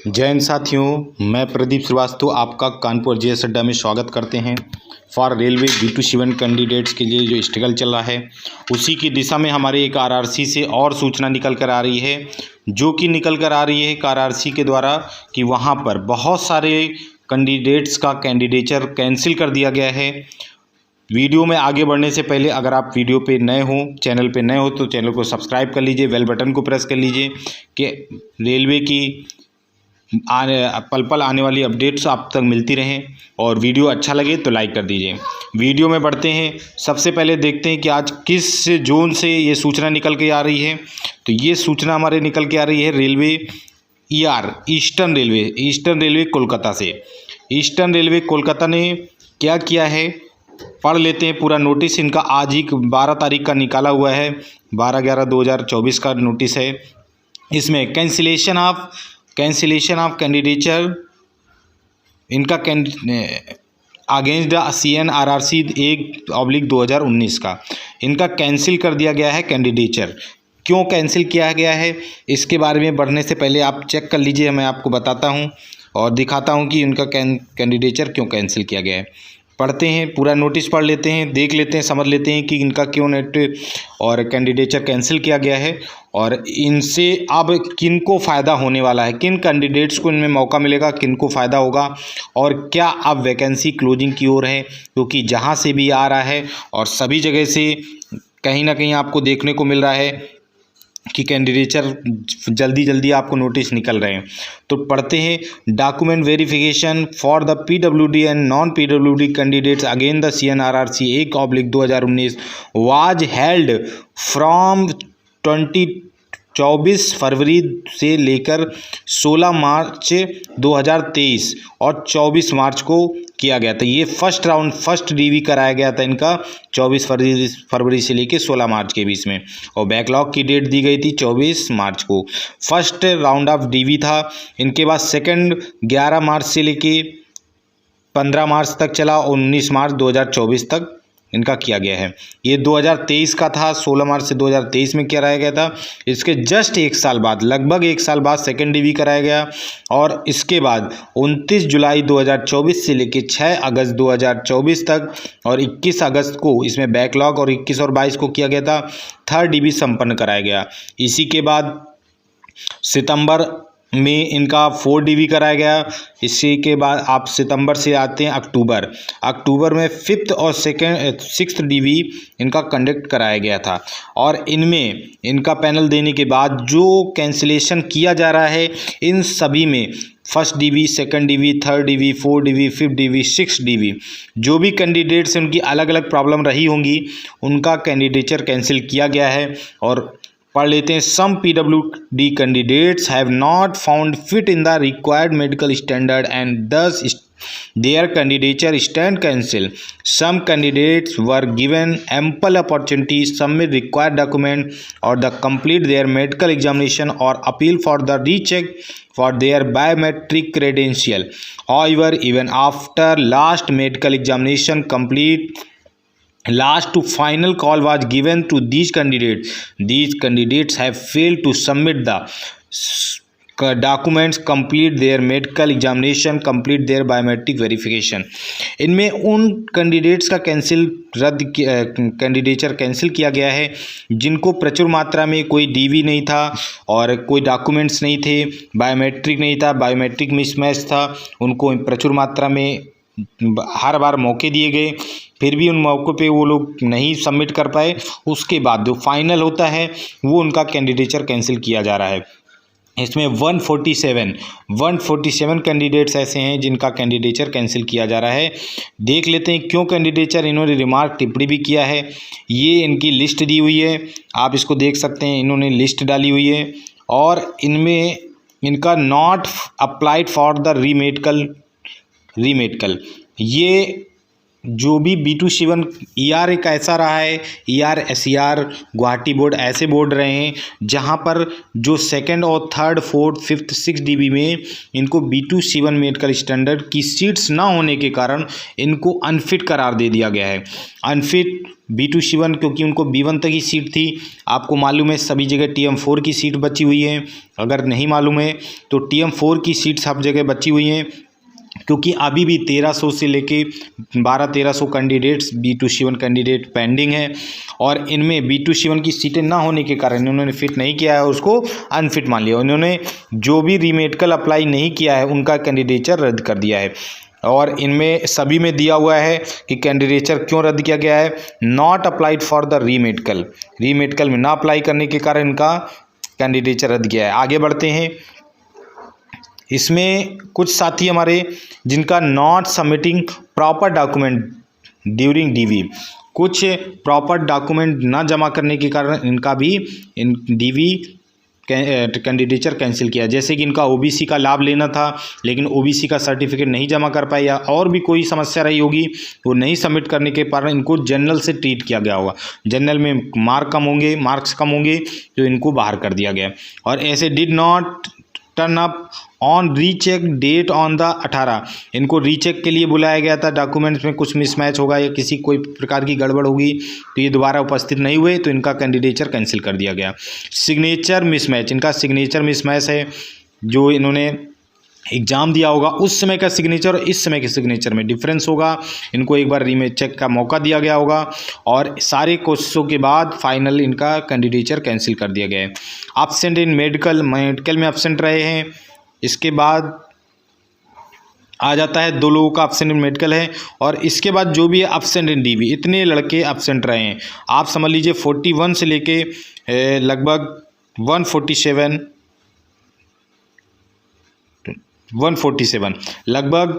जय हिंद साथियों, मैं प्रदीप श्रीवास्तव आपका कानपुर जेएस अड्डा में स्वागत करते हैं। फॉर रेलवे B27 कैंडिडेट्स के लिए जो स्ट्रगल चल रहा है उसी की दिशा में हमारे एक RRC से और सूचना निकल कर आ रही है, जो कि निकल कर आ रही है एक RRC के द्वारा कि वहां पर बहुत सारे कैंडिडेट्स का कैंडिडेचर कैंसिल कर दिया गया है। वीडियो में आगे बढ़ने से पहले अगर आप वीडियो पे नए हो, चैनल पे नए हो, तो चैनल को सब्सक्राइब कर लीजिए, बेल बटन को प्रेस कर लीजिए कि रेलवे की पल पल आने वाली अपडेट्स आप तक मिलती रहें। और वीडियो अच्छा लगे तो लाइक कर दीजिए। वीडियो में बढ़ते हैं। सबसे पहले देखते हैं कि आज किस जोन से ये सूचना निकल के आ रही है। तो ये सूचना हमारे निकल के आ रही है रेलवे ईस्टर्न रेलवे कोलकाता से। ईस्टर्न रेलवे कोलकाता ने क्या किया है, पढ़ लेते हैं पूरा नोटिस। इनका आज ही 12 तारीख का निकाला हुआ है, 12/11/2024 का नोटिस है। इसमें कैंसिलेशन ऑफ कैंडिडेचर इनका अगेंस्ट द CNRRC 1/2019 का इनका कैंसिल कर दिया गया है कैंडिडेचर। क्यों कैंसिल किया गया है इसके बारे में बढ़ने से पहले आप चेक कर लीजिए, मैं आपको बताता हूं और दिखाता हूं कि उनका कैंडिडेचर क्यों कैंसिल किया गया है। पढ़ते हैं, पूरा नोटिस पढ़ लेते हैं, देख लेते हैं, समझ लेते हैं कि इनका क्यों नेट और कैंडिडेचर कैंसिल किया गया है और इनसे अब किन को फ़ायदा होने वाला है, किन कैंडिडेट्स को इनमें मौका मिलेगा, किन को फ़ायदा होगा और क्या अब वैकेंसी क्लोजिंग की ओर है। क्योंकि जहां से भी आ रहा है और सभी जगह से कहीं ना कहीं आपको देखने को मिल रहा है कि कैंडिडेचर जल्दी आपको नोटिस निकल रहे हैं। तो पढ़ते हैं। Document verification for the PWD and non PWD candidates again the CNRRC 1/2019 was held from 24 फरवरी से लेकर 16 मार्च 2023 और 24 मार्च को किया गया था। ये फर्स्ट DV कराया गया था इनका 24 फरवरी से लेकर 16 मार्च के बीच में, और बैकलॉग की डेट दी गई थी 24 मार्च को। फर्स्ट राउंड ऑफ DV था। इनके बाद सेकंड 11 मार्च से लेके 15 मार्च तक चला, 19 मार्च 2024 तक इनका किया गया है। ये 2023 का था, 16 मार्च से 2023 में कराया गया था। इसके जस्ट एक साल बाद, लगभग एक साल बाद सेकंड DV कराया गया और इसके बाद 29 जुलाई 2024 से लेकर 6 अगस्त 2024 तक और 21 अगस्त को इसमें बैकलॉग और 21 और 22 को किया गया था। थर्ड DV संपन्न कराया गया। इसी के बाद सितंबर में इनका 4 DV कराया गया। इसी के बाद आप सितंबर से आते हैं अक्टूबर में 5th और 6th DV इनका कंडक्ट कराया गया था। और इनमें इनका पैनल देने के बाद जो कैंसिलेशन किया जा रहा है इन सभी में first DV, second DV, third DV, 4 DV, 5th DV, 6th DV जो भी कैंडिडेट्स उनकी अलग अलग प्रॉब्लम रही होंगी उनका कैंडिडेचर कैंसिल किया गया है। और पढ़ लेते हैं। सम PWD candidates have not found fit in the required medical standard and दस their candidature stand cancel. Some candidates were given ample opportunity to submit required document or the complete their medical examination or appeal for the recheck for their biometric credential. However, even after last medical examination complete, last to final call was given to these candidates have failed to submit the documents, complete their medical examination, complete their biometric verification. इनमें उन candidates का candidature cancel किया गया है जिनको प्रचुर मात्रा में कोई DV नहीं था और कोई डॉक्यूमेंट्स नहीं थे, बायोमेट्रिक नहीं था, बायोमेट्रिक मिसमैच था। उनको प्रचुर मात्रा में हर बार मौके दिए गए, फिर भी उन मौक़ों पे वो लोग नहीं सबमिट कर पाए। उसके बाद जो फाइनल होता है वो उनका कैंडिडेचर कैंसिल किया जा रहा है। इसमें 147 कैंडिडेट्स ऐसे हैं जिनका कैंडिडेचर कैंसिल किया जा रहा है। देख लेते हैं क्यों कैंडिडेचर, इन्होंने रिमार्क टिप्पणी भी किया है। ये इनकी लिस्ट दी हुई है, आप इसको देख सकते हैं, इन्होंने लिस्ट डाली हुई है और इनमें इनका not applied for the re-medical ये जो भी B2C1 ER एक ऐसा रहा है, ER SER गुवाहाटी बोर्ड ऐसे बोर्ड रहे हैं जहां पर जो सेकंड और थर्ड फोर्थ फिफ्थ 6 DB में इनको B2C1 मेडिकल स्टैंडर्ड की सीट्स ना होने के कारण इनको अनफिट करार दे दिया गया है। अनफिट B2C1 क्योंकि उनको B1 तक ही सीट थी। आपको मालूम है सभी जगह TM4 की सीट बची हुई है, अगर नहीं मालूम है तो TM4 की सीट सब जगह बची हुई हैं, क्योंकि अभी भी 1300 से लेके 1200-1300 कैंडिडेट्स B2C1 कैंडिडेट पेंडिंग है और इनमें B2C1 की सीटें ना होने के कारण इन्होंने फिट नहीं किया है, उसको अनफिट मान लिया। इन्होंने जो भी रीमेडिकल अप्लाई नहीं किया है उनका कैंडिडेचर रद्द कर दिया है और इनमें सभी में दिया हुआ है कि कैंडिडेचर क्यों रद्द किया गया है, not applied for the re-medical में ना अप्लाई करने के कारण इनका कैंडिडेचर रद्द किया है। आगे बढ़ते हैं। इसमें कुछ साथी हमारे जिनका not submitting proper document during DV, कुछ प्रॉपर डॉक्यूमेंट ना जमा करने के कारण इनका भी DV कैंडिडेचर कैंसिल किया। जैसे कि इनका OBC का लाभ लेना था लेकिन OBC का सर्टिफिकेट नहीं जमा कर पाए या और भी कोई समस्या रही होगी, वो नहीं सबमिट करने के कारण इनको जनरल से ट्रीट किया गया होगा। जनरल में मार्क्स कम होंगे तो इनको बाहर कर दिया गया। और ऐसे did not turn up on recheck date on the 18, इनको रीचेक के लिए बुलाया गया था, डॉक्यूमेंट्स में कुछ मिसमैच होगा या किसी कोई प्रकार की गड़बड़ होगी तो ये दोबारा उपस्थित नहीं हुए तो इनका कैंडिडेचर कैंसिल कर दिया गया। सिग्नेचर मिसमैच, इनका सिग्नेचर मिसमैच है, जो इन्होंने एग्ज़ाम दिया होगा उस समय का सिग्नेचर और इस समय के सिग्नेचर में डिफरेंस होगा, इनको एक बार रीचेक का मौका दिया गया होगा और सारे कोशिशों के बाद फाइनल इनका कैंडिडेचर कैंसिल कर दिया गया है। एब्सेंट इन मेडिकल में एब्सेंट रहे हैं। इसके बाद आ जाता है 2 लोगों का एब्सेंट इन मेडिकल है और इसके बाद जो भी है एब्सेंट इन DV, इतने लड़के एब्सेंट रहे हैं। आप समझ लीजिए 41 से लेके लगभग 147 लगभग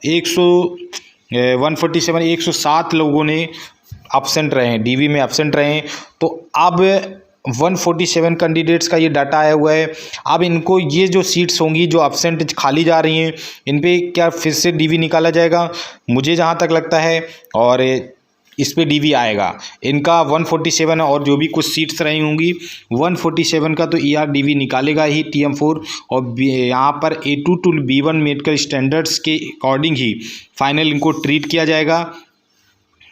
107 लोगों ने एब्सेंट रहे हैं, DV में एब्सेंट रहे हैं। तो अब 147 कैंडिडेट्स का ये डाटा आया हुआ है। अब इनको ये जो सीट्स होंगी जो एब्सेंट खाली जा रही हैं इन पे क्या फिर से DV निकाला जाएगा, मुझे जहाँ तक लगता है, और इस पे DV आएगा। इनका 147 और जो भी कुछ सीट्स रही होंगी 147 का तो ER DV निकालेगा ही TM4 और यहाँ पर A2 to B1 medical standards के अकॉर्डिंग ही फाइनल इनको ट्रीट किया जाएगा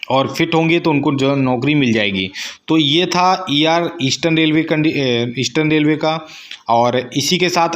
और फिट होंगे तो उनको जो नौकरी मिल जाएगी। तो ये था ER ईस्टर्न रेलवे का। और इसी के साथ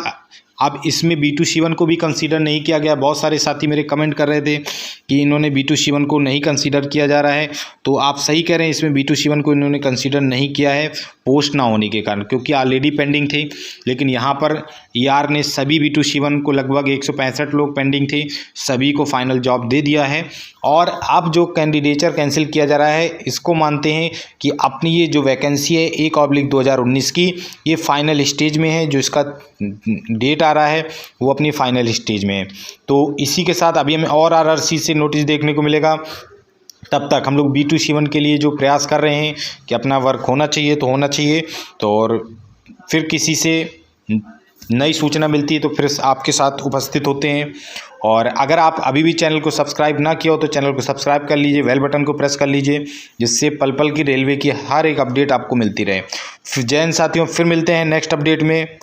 अब इसमें B2C1 को भी कंसीडर नहीं किया गया। बहुत सारे साथी मेरे कमेंट कर रहे थे कि इन्होंने B2C1 को नहीं कंसीडर किया जा रहा है, तो आप सही कह रहे हैं, इसमें B2C1 को इन्होंने कंसीडर नहीं किया है पोस्ट ना होने के कारण, क्योंकि ऑलरेडी पेंडिंग थे। लेकिन यहाँ पर ER ने सभी B2C1 को लगभग 165 लोग पेंडिंग थे, सभी को फाइनल जॉब दे दिया है। और अब जो कैंडिडेचर कैंसिल किया जा रहा है इसको मानते हैं कि अपनी ये जो वैकेंसी है 1/2019 की, ये फाइनल स्टेज में है, जो इसका डेट आ रहा है वो अपनी फाइनल स्टेज में है। तो इसी के साथ अभी हमें और RRC से नोटिस देखने को मिलेगा। तब तक हम लोग B2C1 के लिए जो प्रयास कर रहे हैं कि अपना वर्क होना चाहिए तो होना चाहिए, तो और फिर किसी से नई सूचना मिलती है तो फिर आपके साथ उपस्थित होते हैं। और अगर आप अभी भी चैनल को सब्सक्राइब ना किया हो तो चैनल को सब्सक्राइब कर लीजिए, बेल बटन को प्रेस कर लीजिए, जिससे पल पल की रेलवे की हर एक अपडेट आपको मिलती रहे। जय हिंद साथियों, फिर मिलते हैं नेक्स्ट अपडेट में।